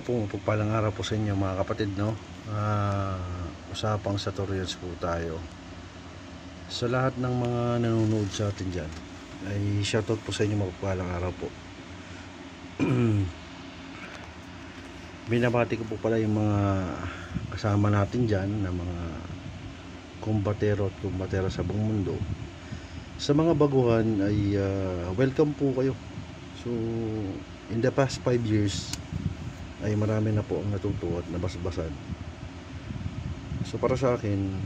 po, pagpalang araw po sa inyo mga kapatid, no? Usapang Saturnians po tayo. Sa lahat ng mga nanonood sa atin dyan, ay shoutout po sa inyo, magpalang araw po. Binabati ko po pala yung mga kasama natin dyan, na mga kumbatero at kumbatera sa buong mundo. Sa mga baguhan ay welcome po kayo. So, in the past 5 years ay marami na po ang natuto at nabasbasan. So para sa akin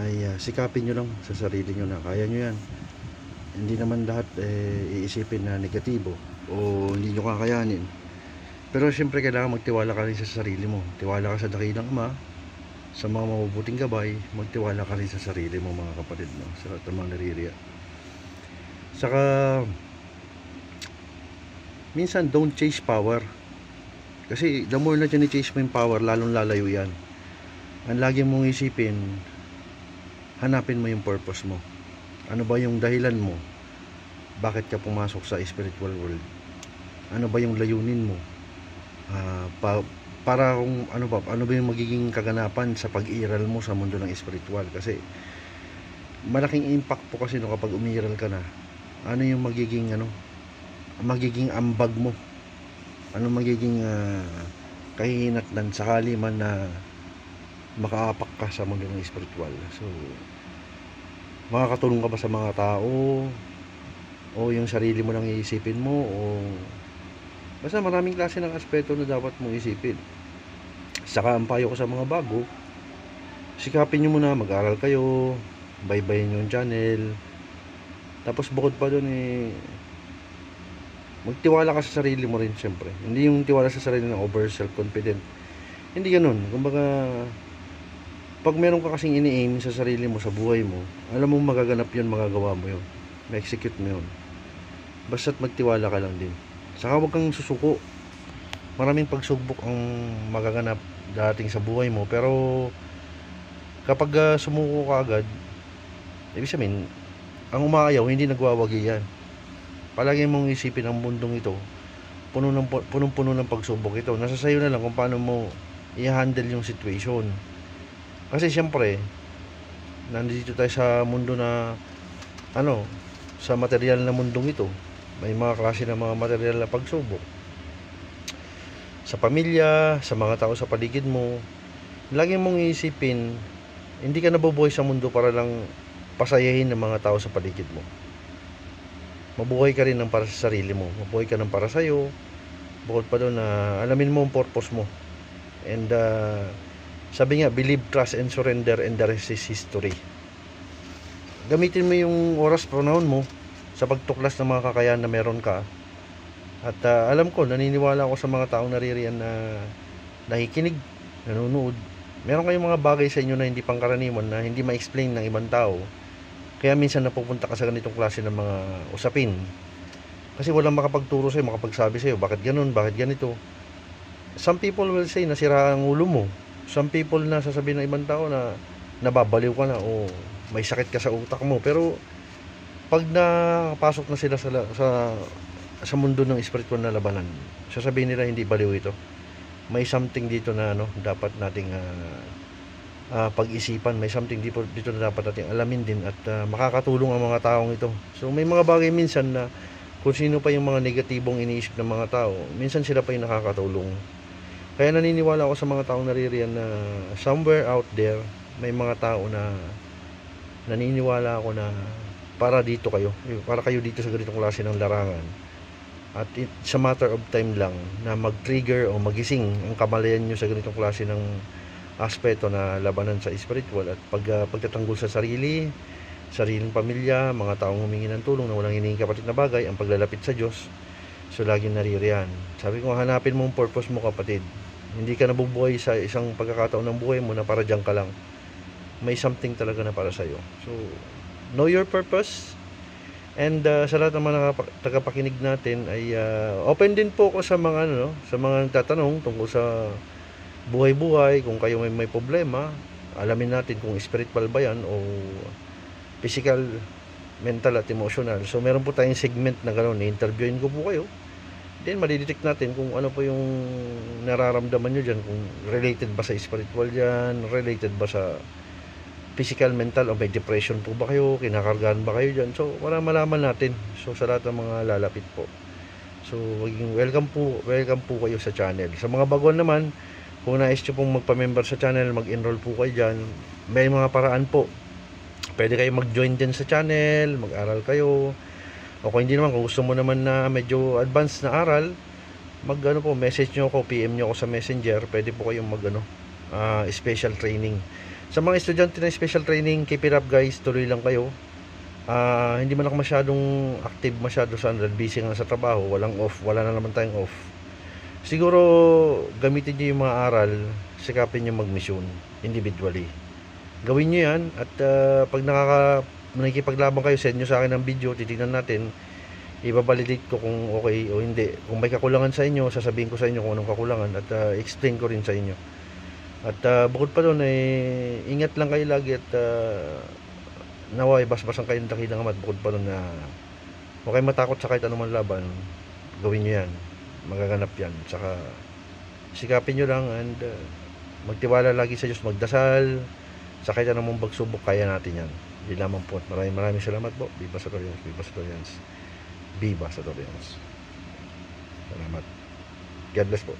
ay sikapin nyo lang sa sarili nyo na kaya nyo yan. Hindi naman lahat iisipin na negatibo o hindi nyo kakayanin. Pero siyempre kailangan magtiwala ka rin sa sarili mo. Tiwala ka sa dakilang Ama, sa mga mabubuting gabay. Magtiwala ka rin sa sarili mo mga kapatid, no? Sa mga naririya. Saka minsan don't chase power. Kasi the more na chase mo yung power, lalong lalayo yan. Ang lagi mong isipin, hanapin mo yung purpose mo. Ano ba yung dahilan mo? Bakit ka pumasok sa spiritual world? Ano ba yung layunin mo? Para kung ano ba yung magiging kaganapan sa pag-iral mo sa mundo ng spiritual? Kasi malaking impact po kasi no, kapag umiral ka na, ano yung magiging ambag mo, ano magiging kahinatnan sakali man na makaapak ka sa mundo ng spiritual. So makakatulong ka ba sa mga tao, o yung sarili mo lang iisipin mo, o basta maraming klase ng aspeto na dapat mong isipin. Saka ang payo ko sa mga bago, sikapin nyo muna, mag-aral kayo, baybayin yung channel. Tapos bukod pa dun magtiwala ka sa sarili mo rin, syempre. Hindi yung tiwala sa sarili ng over self-confident. Hindi ganun. Kumbaga, pag meron ka kasing ini-aim sa sarili mo, sa buhay mo, alam mo magaganap yun, magagawa mo yun. Ma-execute mo yun. Basta't magtiwala ka lang din. Saka huwag kang susuko. Maraming pagsubok ang magaganap dating sa buhay mo. Pero, kapag sumuko ka agad, ibig sabihin, ang umaayaw, hindi nagwawagi yan. Palagi mong isipin ang mundong ito, punong-puno ng pagsubok ito. Nasa sayo na lang kung paano mo i-handle yung situation. Kasi syempre, nandito tayo sa mundo na sa material na mundong ito. May mga klase ng mga material na pagsubok. Sa pamilya, sa mga tao sa paligid mo, lagi mong iisipin, hindi ka nabubuhay sa mundo para lang pasayahin ng mga tao sa paligid mo. Mabuhay ka rin ng para sa sarili mo. Mabuhay ka ng para sa'yo. Bukod pa doon na alamin mo ang purpose mo. And sabi nga, believe, trust, and surrender, and the rest is history. Gamitin mo yung oras, panahon mo sa pagtuklas ng mga kakayahan na meron ka. At alam ko, naniniwala ako sa mga taong naririyan na nakikinig, nanonood. Meron kayong mga bagay sa inyo na hindi pangkaraniwan, na hindi ma-explain ng ibang tao. Kaya minsan napupunta ka sa ganitong klase ng mga usapin. Kasi walang makapagturo sa'yo, makapagsabi sa'yo, bakit ganun, bakit ganito. Some people will say, nasira ang ulo mo. Some people na sasabihin ng ibang tao na nababaliw ka na, o may sakit ka sa utak mo. Pero, pag nakapasok na sila sa mundo ng spiritual na labanan, sasabihin nila hindi baliw ito. May something dito na dapat nating pag-isipan, may something dito na dapat natin alamin din, at makakatulong ang mga taong ito. So may mga bagay minsan na kung sino pa yung mga negatibong iniisip ng mga tao, minsan sila pa yung nakakatulong. Kaya naniniwala ako sa mga taong naririyan na somewhere out there, may mga tao na naniniwala ako na para kayo dito sa ganitong klase ng larangan. At it's a matter of time lang na mag-trigger o magising ang kamalayan nyo sa ganitong klase ng aspeto na labanan sa spiritual, at pagtatanggol sa sariling pamilya, mga taong humingi ng tulong na walang hinihing kapatid na bagay, ang paglalapit sa Diyos. So laging naririyan. Sabi ko, hanapin mo ang purpose mo, kapatid. Hindi ka nabubuhay sa isang pagkakataon ng buhay mo na para dyan ka lang. May something talaga na para sa'yo. So know your purpose. And sa lahat ng mga tagapakinig natin ay open din po ako sa mga sa mga nagtatanong tungkol sa buhay-buhay. Kung kayo may problema, alamin natin kung spiritual ba yan o physical, mental at emotional. So meron po tayong segment na gano'n, i-interviewin ko po kayo then madidetect natin kung ano po yung nararamdaman nyo dyan, kung related ba sa spiritual dyan, related ba sa physical, mental, o may depression po ba kayo, kinakargahan ba kayo dyan. So para malaman natin, so sa lahat ng mga lalapit po, so maging welcome po kayo sa channel. Sa mga baguhan naman, kung nais nyo pong magpa-member sa channel, mag-enroll po kayo dyan, may mga paraan po. Pwede kayo mag-join din sa channel, mag-aral kayo. O kung hindi naman, kung gusto mo naman na medyo advanced na aral, message nyo ako, PM nyo ako sa Messenger. Pwede po kayong special training. Sa mga estudyante na special training, keep it up guys, tuloy lang kayo. Hindi man ako masyadong active sa busy nga sa trabaho, walang off, wala na naman tayong off. Siguro gamitin nyo yung mga aral, sikapin nyo mag-mission individually. Gawin nyo yan, at pag nakikipaglaban kayo, send nyo sa akin ng video, titignan natin, i-validate ko kung okay o hindi. Kung may kakulangan sa inyo, sasabihin ko sa inyo kung anong kakulangan, at explain ko rin sa inyo. At bukod pa doon, ingat lang kayo lagi, at naway basbasan kayo ng dakilang amat. Bukod pa doon na huwag kayo matakot sa kahit anumang laban, gawin nyo yan, magaganap yan. Saka sikapin nyo lang, and magtiwala lagi sa Diyos, magdasal. Sa kahit anumang pagsubok, kaya natin yan. Hindi lamang po. Maraming salamat po. Viva Satorians, Viva Satorians, Viva Satorians. Salamat. God bless po.